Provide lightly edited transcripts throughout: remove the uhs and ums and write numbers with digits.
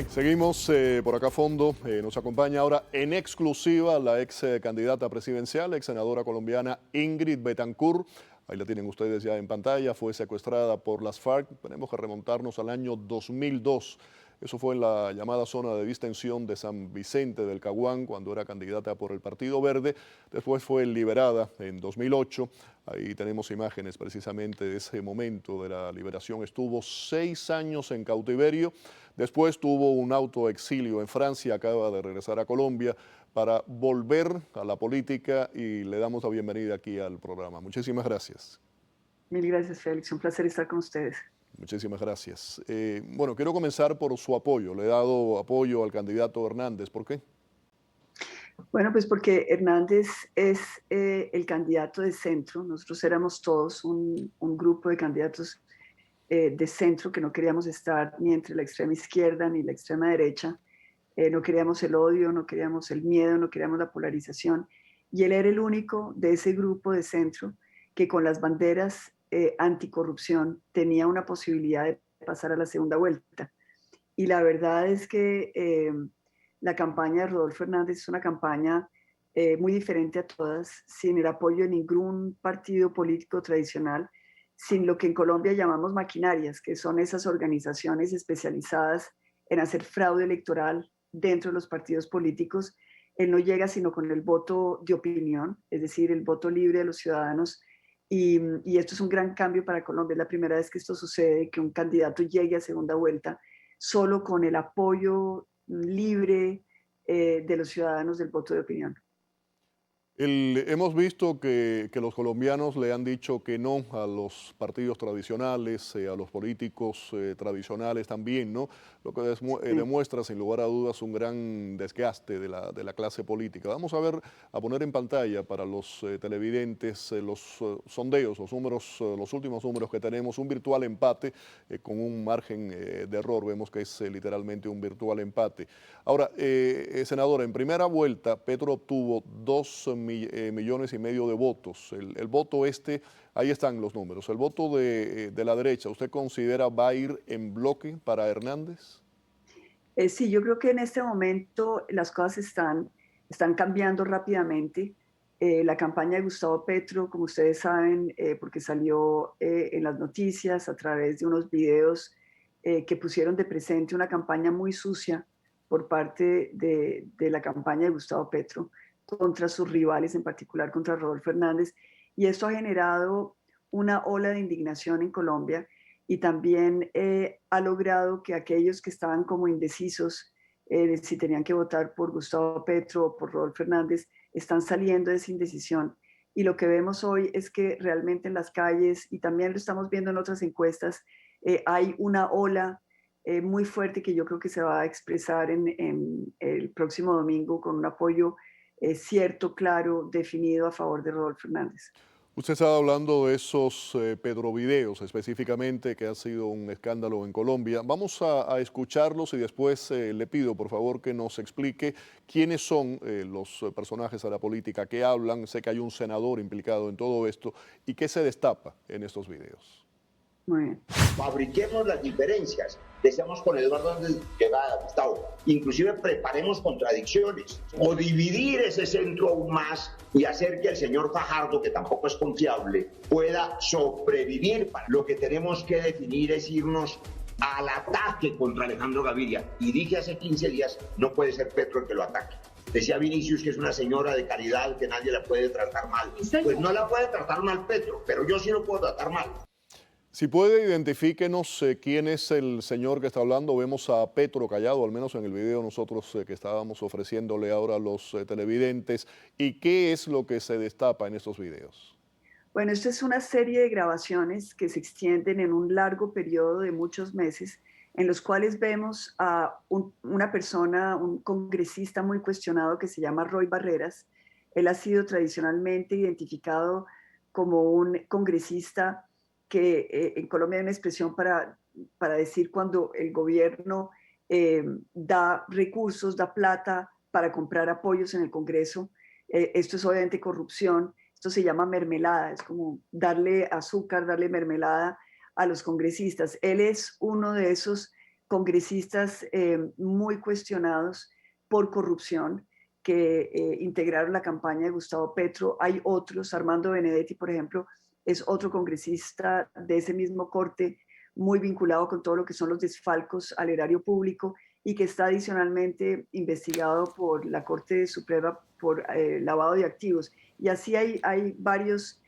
Seguimos por acá a fondo. Nos acompaña ahora en exclusiva la ex candidata presidencial, ex senadora colombiana Ingrid Betancourt. Ahí la tienen ustedes ya en pantalla. Fue secuestrada por las FARC. Tenemos que remontarnos al año 2002. Eso fue en la llamada zona de distensión de San Vicente del Caguán, cuando era candidata por el Partido Verde. Después fue liberada en 2008. Ahí tenemos imágenes precisamente de ese momento de la liberación. Estuvo 6 años en cautiverio. Después tuvo un autoexilio en Francia, acaba de regresar a Colombia para volver a la política y le damos la bienvenida aquí al programa. Muchísimas gracias. Mil gracias, Félix. Un placer estar con ustedes. Muchísimas gracias. Bueno, quiero comenzar por su apoyo. Le he dado apoyo al candidato Hernández. ¿Por qué? Bueno, pues porque Hernández es el candidato de centro. Nosotros éramos todos un grupo de candidatos de centro que no queríamos estar ni entre la extrema izquierda ni la extrema derecha. No queríamos el odio, no queríamos el miedo, no queríamos la polarización. Y él era el único de ese grupo de centro que con las banderas anticorrupción tenía una posibilidad de pasar a la segunda vuelta. Y la verdad es que la campaña de Rodolfo Hernández es una campaña muy diferente a todas, sin el apoyo de ningún partido político tradicional, sin lo que en Colombia llamamos maquinarias, que son esas organizaciones especializadas en hacer fraude electoral dentro de los partidos políticos. Él no llega sino con el voto de opinión, es decir, el voto libre de los ciudadanos. Y esto es un gran cambio para Colombia. Es la primera vez que esto sucede, que un candidato llegue a segunda vuelta solo con el apoyo libre de los ciudadanos del voto de opinión. Hemos visto que los colombianos le han dicho que no a los partidos tradicionales, a los políticos tradicionales también, ¿no? Lo que Sí. demuestra, sin lugar a dudas, un gran desgaste de la clase política. Vamos a ver, a poner en pantalla para los televidentes los sondeos, los números, los últimos números que tenemos, un virtual empate con un margen de error. Vemos que es literalmente un virtual empate. Ahora, senadora, en primera vuelta, Petro obtuvo 2,5 millones de votos. El voto ahí están los números. El voto de la derecha, ¿usted considera va a ir en bloque para Hernández? Sí, yo creo que en este momento las cosas están cambiando rápidamente. La campaña de Gustavo Petro, como ustedes saben, porque salió en las noticias a través de unos videos que pusieron de presente una campaña muy sucia por parte de la campaña de Gustavo Petro contra sus rivales, en particular contra Rodolfo Hernández. Y esto ha generado una ola de indignación en Colombia y también ha logrado que aquellos que estaban como indecisos de si tenían que votar por Gustavo Petro o por Rodolfo Hernández, están saliendo de esa indecisión. Y lo que vemos hoy es que realmente en las calles, y también lo estamos viendo en otras encuestas, hay una ola muy fuerte que yo creo que se va a expresar en el próximo domingo con un apoyo cierto, claro, definido a favor de Rodolfo Hernández. Usted estaba hablando de esos Pedrovideos específicamente, que ha sido un escándalo en Colombia. Vamos a escucharlos y después le pido, por favor, que nos explique quiénes son los personajes de la política que hablan. Sé que hay un senador implicado en todo esto y qué se destapa en estos videos. Muy bien. Fabriquemos las diferencias, decíamos con Eduardo antes de llegar a Gustavo, inclusive preparemos contradicciones o dividir ese centro aún más y hacer que el señor Fajardo, que tampoco es confiable, pueda sobrevivir. Lo que tenemos que definir es irnos al ataque contra Alejandro Gaviria, y dije hace 15 días, no puede ser Petro el que lo ataque. Decía Vinicius que es una señora de caridad, que nadie la puede tratar mal. Pues no la puede tratar mal Petro, pero yo sí lo puedo tratar mal. Si puede, identifíquenos quién es el señor que está hablando. Vemos a Petro callado, al menos en el video nosotros que estábamos ofreciéndole ahora a los televidentes. ¿Y qué es lo que se destapa en estos videos? Bueno, esta es una serie de grabaciones que se extienden en un largo periodo de muchos meses, en los cuales vemos a una persona, un congresista muy cuestionado que se llama Roy Barreras. Él ha sido tradicionalmente identificado como un congresista que en Colombia hay una expresión para decir cuando el gobierno da recursos, da plata para comprar apoyos en el Congreso. Esto es obviamente corrupción. Esto se llama mermelada, es como darle azúcar, darle mermelada a los congresistas. Él es uno de esos congresistas muy cuestionados por corrupción que integraron la campaña de Gustavo Petro. Hay otros, Armando Benedetti, por ejemplo, es otro congresista de ese mismo corte, muy vinculado con todo lo que son los desfalcos al erario público y que está adicionalmente investigado por la Corte Suprema por lavado de activos. Y así hay varios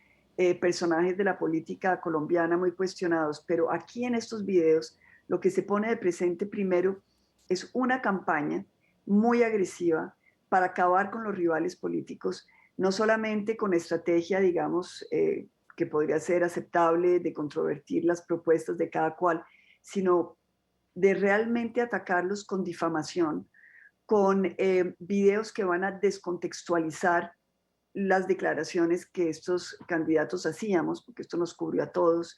personajes de la política colombiana muy cuestionados, pero aquí en estos videos lo que se pone de presente primero es una campaña muy agresiva para acabar con los rivales políticos, no solamente con estrategia, digamos, que podría ser aceptable de controvertir las propuestas de cada cual, sino de realmente atacarlos con difamación, con videos que van a descontextualizar las declaraciones que estos candidatos hacíamos, porque esto nos cubrió a todos,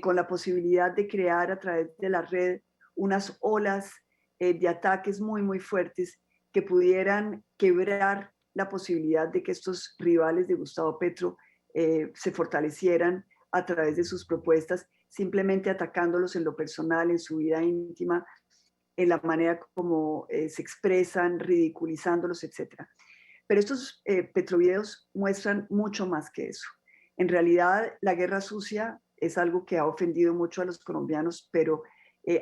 con la posibilidad de crear a través de la red unas olas de ataques muy, muy fuertes que pudieran quebrar la posibilidad de que estos rivales de Gustavo Petro se fortalecieran a través de sus propuestas, simplemente atacándolos en lo personal, en su vida íntima, en la manera como se expresan, ridiculizándolos, etc. Pero estos petrovideos muestran mucho más que eso. En realidad, la guerra sucia es algo que ha ofendido mucho a los colombianos, pero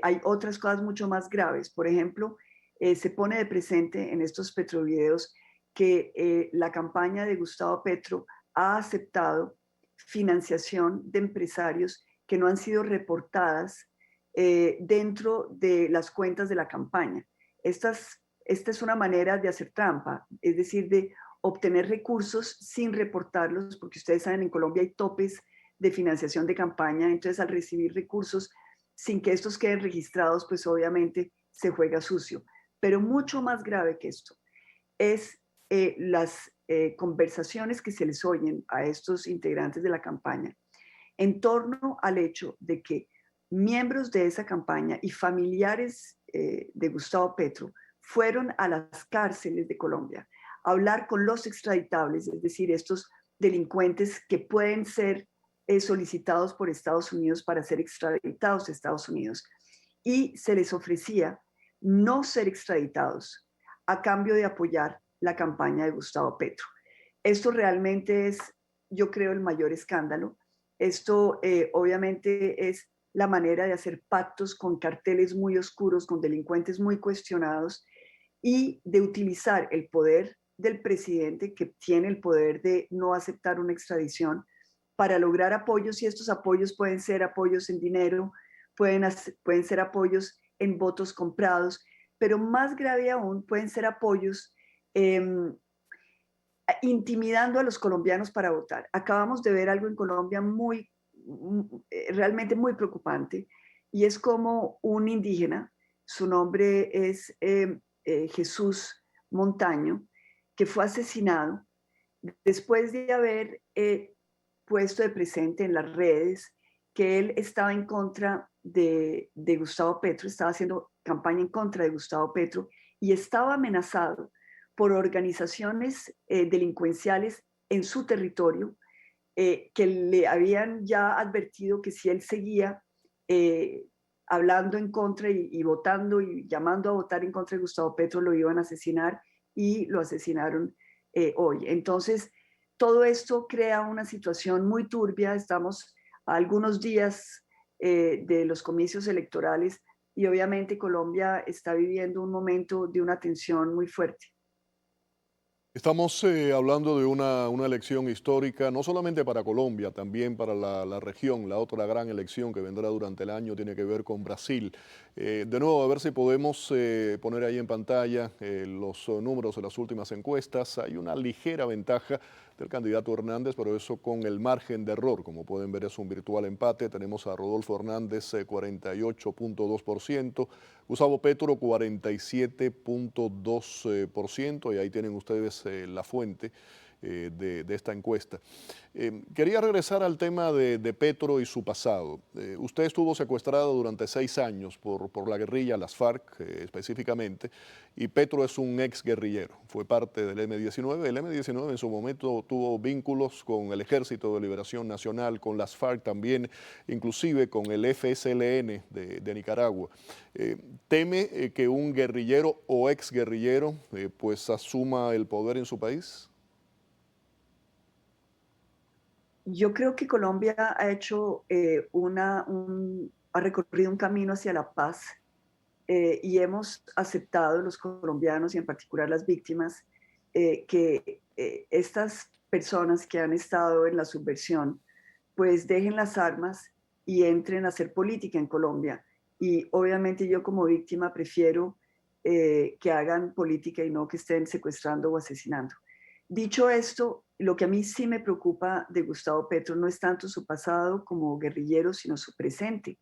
hay otras cosas mucho más graves. Por ejemplo, se pone de presente en estos petrovideos que la campaña de Gustavo Petro ha aceptado financiación de empresarios que no han sido reportadas dentro de las cuentas de la campaña. Esta es una manera de hacer trampa, es decir, de obtener recursos sin reportarlos, porque ustedes saben, en Colombia hay topes de financiación de campaña, entonces al recibir recursos sin que estos queden registrados, pues obviamente se juega sucio. Pero mucho más grave que esto es las conversaciones que se les oyen a estos integrantes de la campaña en torno al hecho de que miembros de esa campaña y familiares de Gustavo Petro fueron a las cárceles de Colombia a hablar con los extraditables, es decir, estos delincuentes que pueden ser solicitados por Estados Unidos para ser extraditados a Estados Unidos. Y se les ofrecía no ser extraditados a cambio de apoyar la campaña de Gustavo Petro. Esto realmente es, yo creo, el mayor escándalo. Esto obviamente es la manera de hacer pactos con carteles muy oscuros, con delincuentes muy cuestionados y de utilizar el poder del presidente, que tiene el poder de no aceptar una extradición, para lograr apoyos, y estos apoyos pueden ser apoyos en dinero, pueden ser apoyos en votos comprados, pero más grave aún pueden ser apoyos intimidando a los colombianos para votar. Acabamos de ver algo en Colombia realmente muy preocupante, y es como un indígena, su nombre es Jesús Montaño, que fue asesinado después de haber puesto de presente en las redes que él estaba en contra de Gustavo Petro, estaba haciendo campaña en contra de Gustavo Petro y estaba amenazado por organizaciones delincuenciales en su territorio que le habían ya advertido que si él seguía hablando en contra y votando y llamando a votar en contra de Gustavo Petro, lo iban a asesinar, y lo asesinaron hoy. Entonces, todo esto crea una situación muy turbia. Estamos a algunos días de los comicios electorales y obviamente Colombia está viviendo un momento de una tensión muy fuerte. Estamos hablando de una elección histórica, no solamente para Colombia, también para la región. La otra gran elección que vendrá durante el año tiene que ver con Brasil. De nuevo, a ver si podemos poner ahí en pantalla los números de las últimas encuestas. Hay una ligera ventaja del candidato Hernández, pero eso con el margen de error. Como pueden ver, es un virtual empate. Tenemos a Rodolfo Hernández 48.2%, Gustavo Petro 47.2%, y ahí tienen ustedes la fuente. de esta encuesta. Quería regresar al tema de Petro y su pasado. Usted estuvo secuestrado durante 6 años por la guerrilla, las FARC específicamente, y Petro es un ex guerrillero, fue parte del M-19. El M-19 en su momento tuvo vínculos con el Ejército de Liberación Nacional, con las FARC también, inclusive con el FSLN de Nicaragua. ¿Teme que un guerrillero o ex guerrillero pues asuma el poder en su país? Yo creo que Colombia ha hecho ha recorrido un camino hacia la paz, y hemos aceptado los colombianos y en particular las víctimas, que estas personas que han estado en la subversión pues dejen las armas y entren a hacer política en Colombia. Y obviamente yo como víctima prefiero que hagan política y no que estén secuestrando o asesinando. Dicho esto, lo que a mí sí me preocupa de Gustavo Petro no es tanto su pasado como guerrillero, sino su presente,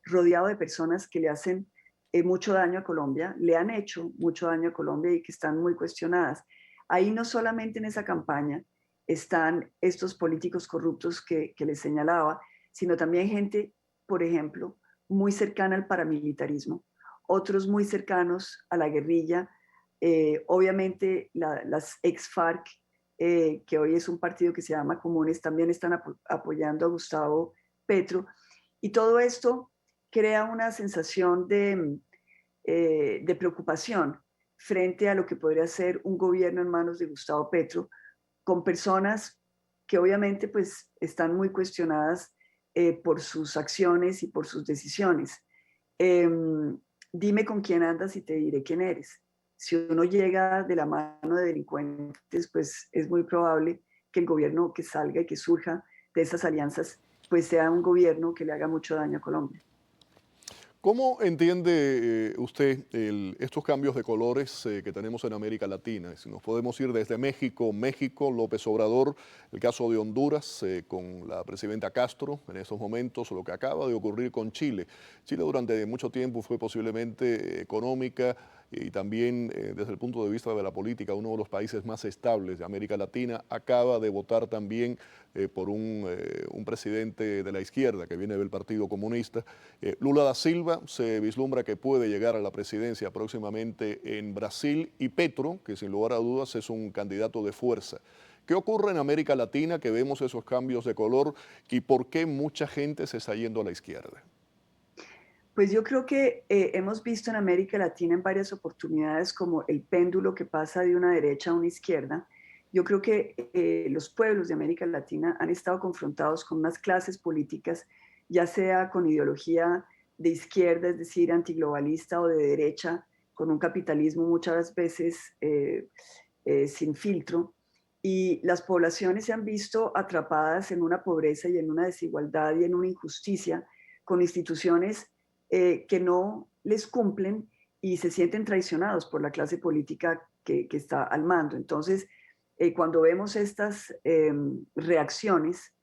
rodeado de personas que le hacen mucho daño a Colombia, le han hecho mucho daño a Colombia y que están muy cuestionadas. Ahí no solamente en esa campaña están estos políticos corruptos que les señalaba, sino también gente, por ejemplo, muy cercana al paramilitarismo, otros muy cercanos a la guerrilla, obviamente las ex-FARC, que hoy es un partido que se llama Comunes, también están apoyando a Gustavo Petro. Y todo esto crea una sensación de preocupación frente a lo que podría ser un gobierno en manos de Gustavo Petro, con personas que obviamente pues están muy cuestionadas por sus acciones y por sus decisiones. Dime con quién andas y te diré quién eres. Si uno llega de la mano de delincuentes, pues es muy probable que el gobierno que salga y que surja de esas alianzas, pues sea un gobierno que le haga mucho daño a Colombia. ¿Cómo entiende usted estos cambios de colores que tenemos en América Latina? Si nos podemos ir desde México, López Obrador, el caso de Honduras con la presidenta Castro en estos momentos, lo que acaba de ocurrir con Chile. Chile durante mucho tiempo fue posiblemente económica y también desde el punto de vista de la política, uno de los países más estables de América Latina. Acaba de votar también por un presidente de la izquierda que viene del Partido Comunista. Lula da Silva se vislumbra que puede llegar a la presidencia próximamente en Brasil, y Petro, que sin lugar a dudas es un candidato de fuerza. ¿Qué ocurre en América Latina que vemos esos cambios de color y por qué mucha gente se está yendo a la izquierda? Pues yo creo que hemos visto en América Latina en varias oportunidades como el péndulo que pasa de una derecha a una izquierda. Yo creo que los pueblos de América Latina han estado confrontados con unas clases políticas, ya sea con ideología de izquierda, es decir, antiglobalista, o de derecha, con un capitalismo muchas veces sin filtro. Y las poblaciones se han visto atrapadas en una pobreza y en una desigualdad y en una injusticia, con instituciones que no les cumplen y se sienten traicionados por la clase política que está al mando. Entonces, cuando vemos estas reacciones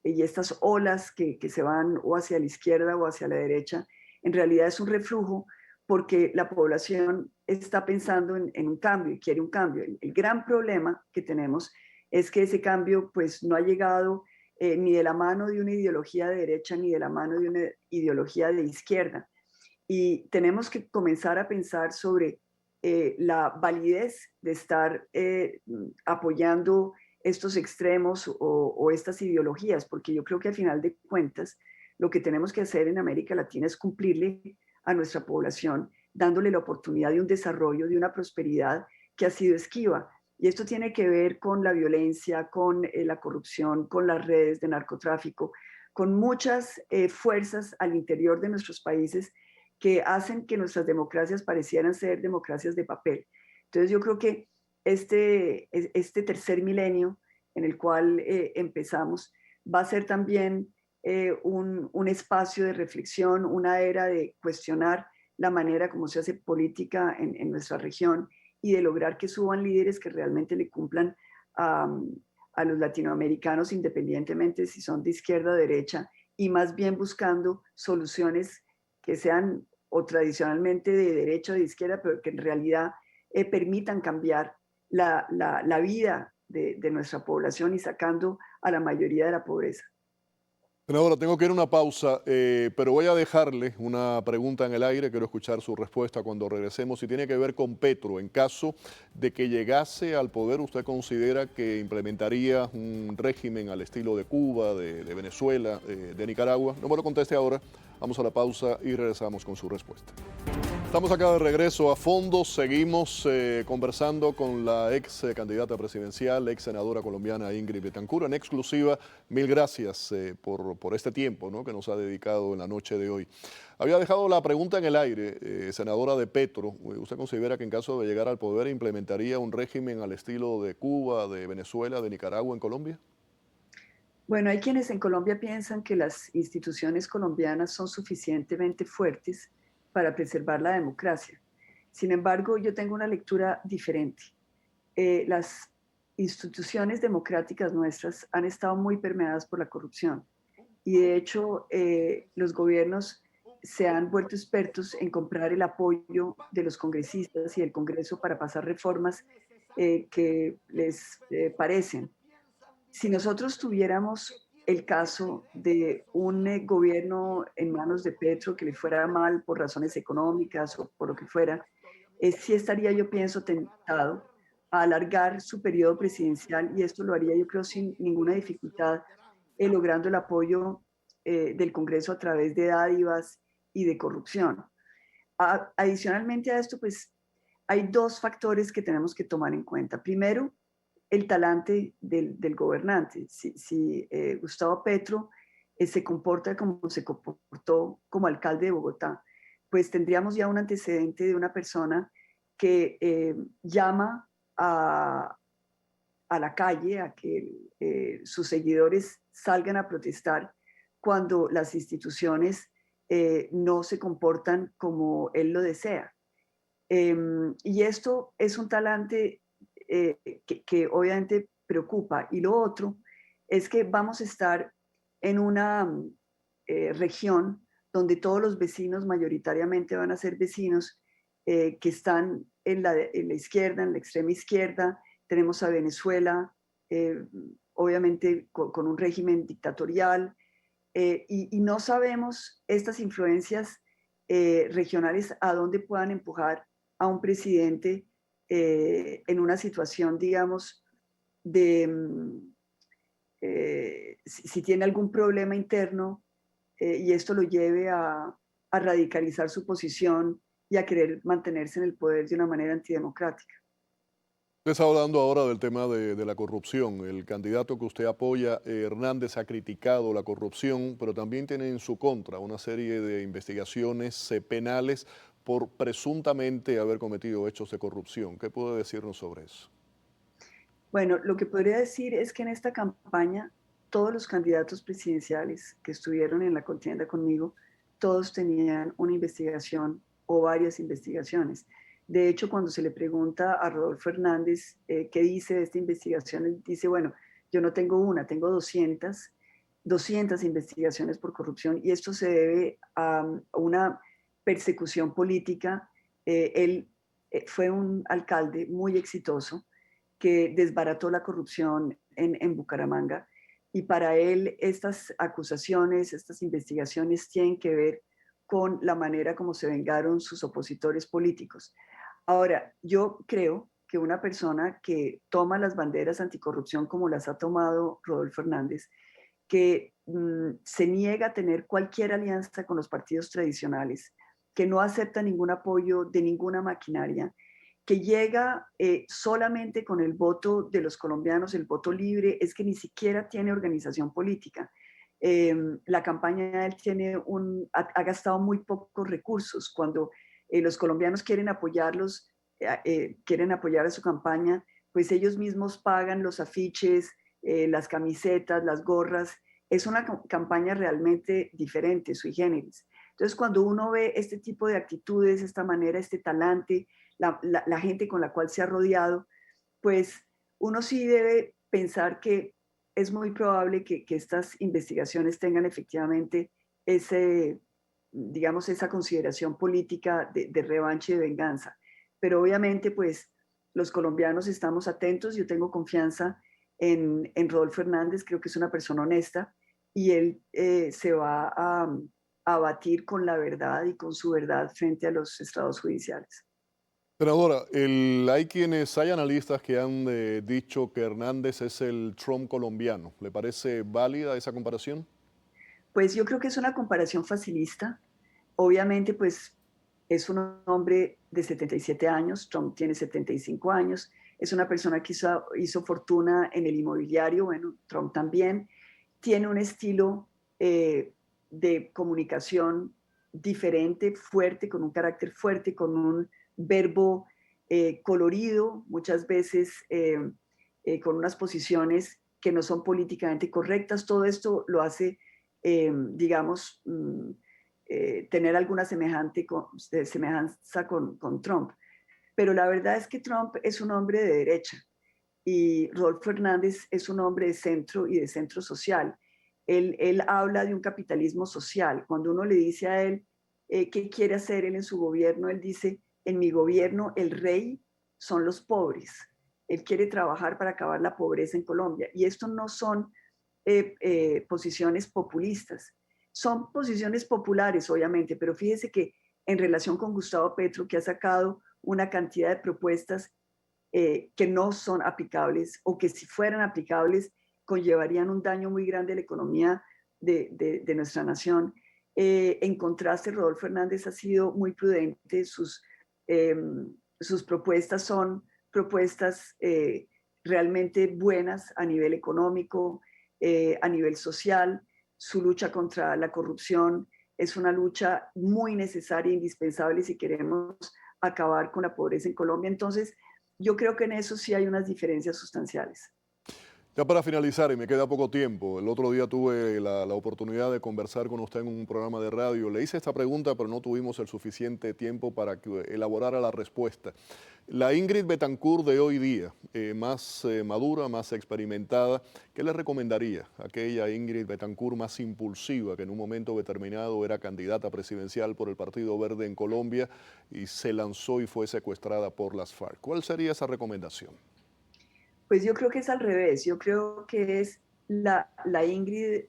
y estas olas que se van o hacia la izquierda o hacia la derecha, en realidad es un reflujo porque la población está pensando en un cambio y quiere un cambio. El gran problema que tenemos es que ese cambio pues no ha llegado ni de la mano de una ideología de derecha ni de la mano de una ideología de izquierda. Y tenemos que comenzar a pensar sobre la validez de estar apoyando estos extremos o estas ideologías, porque yo creo que al final de cuentas lo que tenemos que hacer en América Latina es cumplirle a nuestra población, dándole la oportunidad de un desarrollo, de una prosperidad que ha sido esquiva. Y esto tiene que ver con la violencia, con la corrupción, con las redes de narcotráfico, con muchas fuerzas al interior de nuestros países que hacen que nuestras democracias parecieran ser democracias de papel. Entonces yo creo que este tercer milenio en el cual empezamos va a ser también un espacio de reflexión, una era de cuestionar la manera como se hace política en nuestra región y de lograr que suban líderes que realmente le cumplan a los latinoamericanos, independientemente si son de izquierda o derecha, y más bien buscando soluciones que sean o tradicionalmente de derecha o de izquierda, pero que en realidad permitan cambiar la vida de nuestra población y sacando a la mayoría de la pobreza. Senadora, tengo que ir a una pausa, pero voy a dejarle una pregunta en el aire. Quiero escuchar su respuesta cuando regresemos y tiene que ver con Petro. En caso de que llegase al poder, ¿usted considera que implementaría un régimen al estilo de Cuba, de Venezuela, de Nicaragua? No me lo conteste ahora. Vamos a la pausa y regresamos con su respuesta. Estamos acá de regreso a fondo, seguimos conversando con la ex candidata presidencial, ex senadora colombiana Ingrid Betancourt en exclusiva. Mil gracias por este tiempo, ¿no?, que nos ha dedicado en la noche de hoy. Había dejado la pregunta en el aire, senadora de Petro. ¿Usted considera que en caso de llegar al poder implementaría un régimen al estilo de Cuba, de Venezuela, de Nicaragua en Colombia? Bueno, hay quienes en Colombia piensan que las instituciones colombianas son suficientemente fuertes para preservar la democracia. Sin embargo, yo tengo una lectura diferente. Las instituciones democráticas nuestras han estado muy permeadas por la corrupción y de hecho los gobiernos se han vuelto expertos en comprar el apoyo de los congresistas y del Congreso para pasar reformas que les parecen. Si nosotros tuviéramos el caso de un gobierno en manos de Petro que le fuera mal por razones económicas o por lo que fuera, sí estaría, yo pienso, tentado a alargar su periodo presidencial y esto lo haría, yo creo, sin ninguna dificultad, logrando el apoyo del Congreso a través de dádivas y de corrupción. Adicionalmente a esto, pues hay dos factores que tenemos que tomar en cuenta. Primero, el talante del gobernante. Si Gustavo Petro se comporta como se comportó como alcalde de Bogotá, pues tendríamos ya un antecedente de una persona que llama a la calle a que sus seguidores salgan a protestar cuando las instituciones no se comportan como él lo desea. Y esto es un talante que obviamente preocupa. Y lo otro es que vamos a estar en una región donde todos los vecinos mayoritariamente van a ser vecinos que están en la izquierda, en la extrema izquierda. Tenemos a Venezuela, obviamente con un régimen dictatorial, y no sabemos estas influencias regionales a dónde puedan empujar a un presidente en una situación, digamos, de si tiene algún problema interno y esto lo lleve a radicalizar su posición y a querer mantenerse en el poder de una manera antidemocrática. Usted está hablando ahora del tema de la corrupción. El candidato que usted apoya, Hernández, ha criticado la corrupción, pero también tiene en su contra una serie de investigaciones penales por presuntamente haber cometido hechos de corrupción. ¿Qué puede decirnos sobre eso? Bueno, lo que podría decir es que en esta campaña todos los candidatos presidenciales que estuvieron en la contienda conmigo, todos tenían una investigación o varias investigaciones. De hecho, cuando se le pregunta a Rodolfo Hernández qué dice de esta investigación, él dice, bueno, yo no tengo una, tengo 200 investigaciones por corrupción y esto se debe a una persecución política. Él fue un alcalde muy exitoso que desbarató la corrupción en Bucaramanga y para él estas acusaciones, estas investigaciones tienen que ver con la manera como se vengaron sus opositores políticos. Ahora, yo creo que una persona que toma las banderas anticorrupción como las ha tomado Rodolfo Hernández, que se niega a tener cualquier alianza con los partidos tradicionales, que no acepta ningún apoyo de ninguna maquinaria, que llega solamente con el voto de los colombianos, el voto libre, es que ni siquiera tiene organización política. La campaña de él ha gastado muy pocos recursos. Cuando los colombianos quieren apoyar a su campaña, pues ellos mismos pagan los afiches, las camisetas, las gorras. Es una campaña realmente diferente, sui generis. Entonces, cuando uno ve este tipo de actitudes, esta manera, este talante, la gente con la cual se ha rodeado, pues uno sí debe pensar que es muy probable que estas investigaciones tengan efectivamente digamos, esa consideración política de revancha y de venganza. Pero obviamente, pues los colombianos estamos atentos. Yo tengo confianza en Rodolfo Hernández, creo que es una persona honesta y él se va a batir con la verdad y con su verdad frente a los estrados judiciales. Senadora, hay analistas que han dicho que Hernández es el Trump colombiano. ¿Le parece válida esa comparación? Pues yo creo que es una comparación facilista. Obviamente, pues es un hombre de 77 años, Trump tiene 75 años, es una persona que hizo fortuna en el inmobiliario, bueno, Trump también, tiene un estilo de comunicación diferente, fuerte, con un carácter fuerte, con un verbo colorido, muchas veces con unas posiciones que no son políticamente correctas. Todo esto lo hace, digamos, tener alguna semejanza con Trump. Pero la verdad es que Trump es un hombre de derecha y Rodolfo Hernández es un hombre de centro y de centro social. Él habla de un capitalismo social. Cuando uno le dice a él qué quiere hacer él en su gobierno, él dice, en mi gobierno el rey son los pobres. Él quiere trabajar para acabar la pobreza en Colombia. Y esto no son posiciones populistas. Son posiciones populares, obviamente, pero fíjese que en relación con Gustavo Petro, que ha sacado una cantidad de propuestas que no son aplicables o que si fueran aplicables conllevarían un daño muy grande a la economía de nuestra nación. En contraste, Rodolfo Hernández ha sido muy prudente, sus propuestas son propuestas realmente buenas a nivel económico, a nivel social. Su lucha contra la corrupción es una lucha muy necesaria e indispensable si queremos acabar con la pobreza en Colombia. Entonces, yo creo que en eso sí hay unas diferencias sustanciales. Ya para finalizar, y me queda poco tiempo, el otro día tuve la oportunidad de conversar con usted en un programa de radio. Le hice esta pregunta, pero no tuvimos el suficiente tiempo para que elaborara la respuesta. La Ingrid Betancourt de hoy día, más madura, más experimentada, ¿qué le recomendaría a aquella Ingrid Betancourt más impulsiva que en un momento determinado era candidata presidencial por el Partido Verde en Colombia y se lanzó y fue secuestrada por las FARC? ¿Cuál sería esa recomendación? Pues yo creo que es al revés, yo creo que es la Ingrid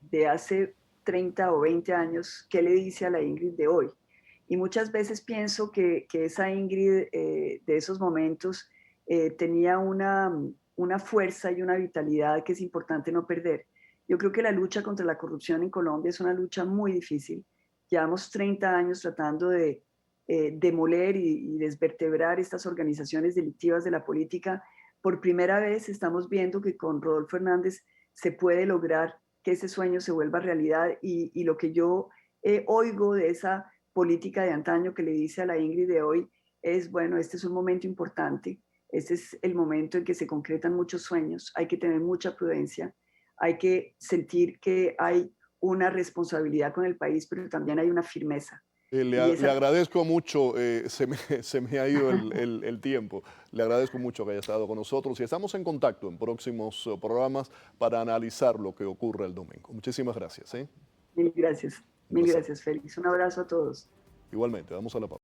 de hace 30 o 20 años, ¿qué le dice a la Ingrid de hoy? Y muchas veces pienso que esa Ingrid de esos momentos tenía una fuerza y una vitalidad que es importante no perder. Yo creo que la lucha contra la corrupción en Colombia es una lucha muy difícil. Llevamos 30 años tratando de demoler y desvertebrar estas organizaciones delictivas de la política. Por primera vez estamos viendo que con Rodolfo Hernández se puede lograr que ese sueño se vuelva realidad y lo que yo oigo de esa política de antaño que le dice a la Ingrid de hoy es, bueno, este es un momento importante, este es el momento en que se concretan muchos sueños, hay que tener mucha prudencia, hay que sentir que hay una responsabilidad con el país, pero también hay una firmeza. Y Le esa agradezco mucho, se me ha ido el tiempo. Le agradezco mucho que haya estado con nosotros y estamos en contacto en próximos programas para analizar lo que ocurre el domingo. Muchísimas gracias. Mil Un placer. gracias, Félix. Un abrazo a todos. Igualmente, vamos a la pausa.